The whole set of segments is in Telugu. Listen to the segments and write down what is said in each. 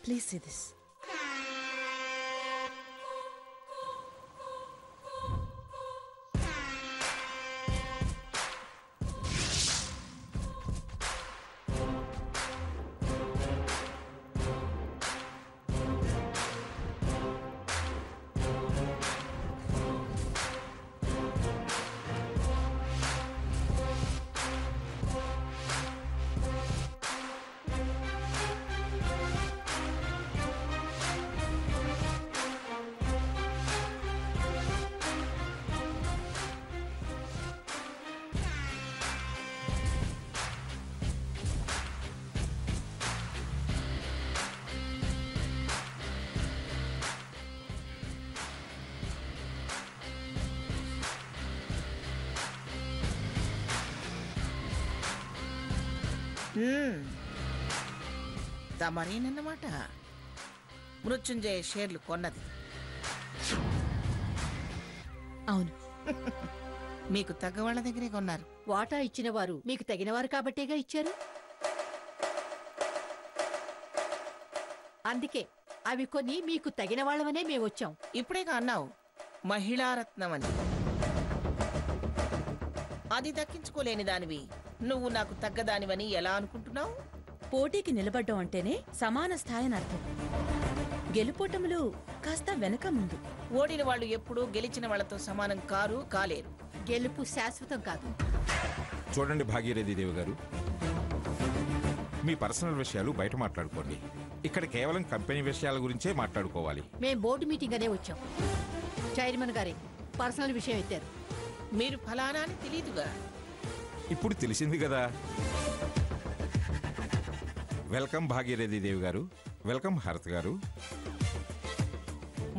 Please see this. తమరేనన్నమాట మృత్యుంజయ షేర్లు కొన్నది. అవును. మీకు తగ్గవాళ్ల దగ్గరే కొన్నారు. వాటా ఇచ్చిన వారు మీకు తగినవారు కాబట్టేగా ఇచ్చారు. అందుకే అవి కొని మీకు తగిన వాళ్ళవనే మేమొచ్చాం. ఇప్పుడేగా అన్నావు మహిళారత్నం అని. అది దక్కించుకోలేని దానివి నువ్వు నాకు తగ్గదానివని ఎలా అనుకుంటున్నావు? పోటీకి నిలబడ్డం అంటేనే సమాన స్థాయి అని అర్థం. గెలుపోటములు కాస్త వెనక ముందు. ఓడిన వాళ్ళు ఎప్పుడూ గెలిచిన వాళ్లతో సమానం కాలేరు. గెలుపు శాశ్వతం కాదు. చూడండి భాగీరథి దేవి గారు, మీ పర్సనల్ విషయాలు బయట మాట్లాడుకోండి. ఇక్కడ కేవలం కంపెనీ విషయాల గురించే మాట్లాడుకోవాలి. మేం బోర్డు మీటింగ్ అనే వచ్చాం. చైర్మన్ గారే పర్సనల్ విషయం ఎత్తారు. మీరు ఫలానా అని తెలీదుగా. ఇప్పుడు తెలిసింది కదా. వెల్కమ్ భాగీరథి దేవి గారు. వెల్కమ్ హరత్ గారు.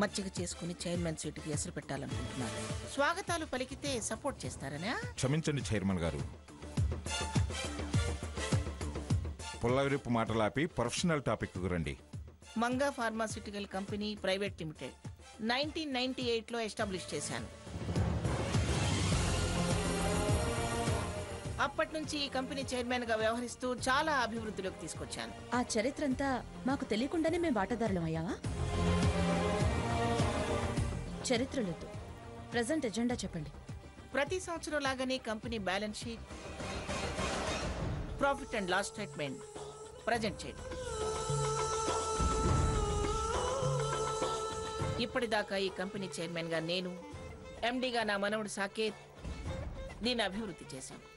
మచ్చిక చేసుకుని చైర్మన్ సీటుకి ఎసురు పెట్టాలనుకుంటున్నారు. స్వాగతాలు పలికితే సపోర్ట్ చేస్తారనా? క్షమించండి చైర్మన్ గారు. పుల్లవిరుపు మాటలాపి ప్రొఫెషనల్ టాపిక్ రండి. Manga pharmaceutical company private limited 1998లో ఎస్టాబ్లిష్ చేశాను. అప్పటి నుంచి ఈ కంపెనీ చైర్మన్ గా వ్యవహరిస్తూ చాలా అభివృద్ధిలోకి తీసుకొచ్చాను. ఆ చరిత్ర అంతా మాకు తెలియకుండానే మేము వాటాదారులం అయ్యావా? చరిత్రలొద్దు, ప్రెజెంట్ ఎజెండా చెప్పండి. ప్రతి సంవత్సరం లాగానే company balance sheet, profit and loss statement present చేయండి. ఇప్పటిదాకా ఈ కంపెనీ చైర్మన్ గా నేను, ఎండీగా నా మనవడు సాకేత్ దీన్ని అభివృద్ధి చేశాను.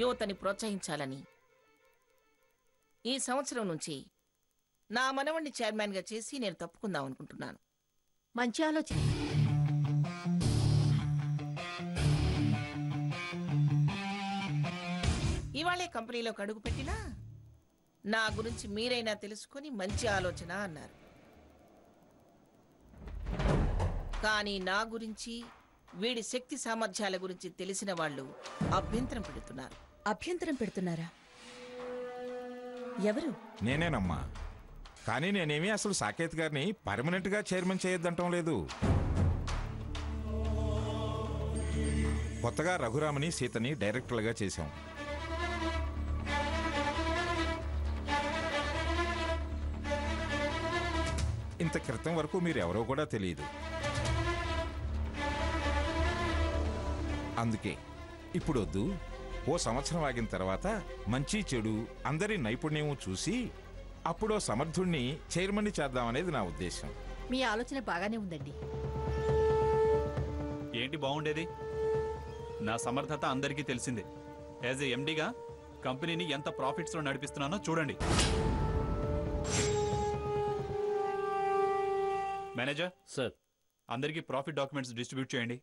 యువతని ప్రోత్సహించాలని ఈ సంవత్సరం నుంచి నా మనవణ్ణి చైర్మన్ గా చేసి నేను తప్పుకుందాం అనుకుంటున్నాను. మంచి ఆలోచన. ఇవాళే కంపెనీలోకి అడుగు పెట్టినా నా గురించి మీరైనా తెలుసుకొని మంచి ఆలోచన అన్నారు. కానీ నా గురించి, వీడి శక్తి సామర్థ్యాల గురించి తెలిసిన వాళ్ళు అభ్యంతరం పెడుతున్నారు. అభ్యంతరం పెడుతున్నారా? ఎవరు? నేనేనమ్మా. కానీ నేనేమీ అసలు సాకేత్ గారిని పర్మనెంట్ గా చైర్మన్ చేయొద్దంటం లేదు. కొత్తగా రఘురామని సీతని డైరెక్టర్లుగా చేశాం. ఇంత క్రితం వరకు మీరెవరో కూడా తెలియదు. అందుకే ఇప్పుడు వద్దు, ఓ సంవత్సరం ఆగిన తర్వాత మంచి చెడు అందరి నైపుణ్యము చూసి అప్పుడో సమర్థుణ్ణి చైర్మన్ని చేద్దామనేది నా ఉద్దేశం. మీ ఆలోచన బాగానే ఉందండి. ఏంటి బాగుండేది? నా సమర్థత అందరికీ తెలిసిందే. యాజ్ ఏ ఎండీగా కంపెనీని ఎంత ప్రాఫిట్స్లో నడిపిస్తున్నానో చూడండి. మేనేజర్ సార్, అందరికీ ప్రాఫిట్ డాక్యుమెంట్స్ డిస్ట్రిబ్యూట్ చేయండి.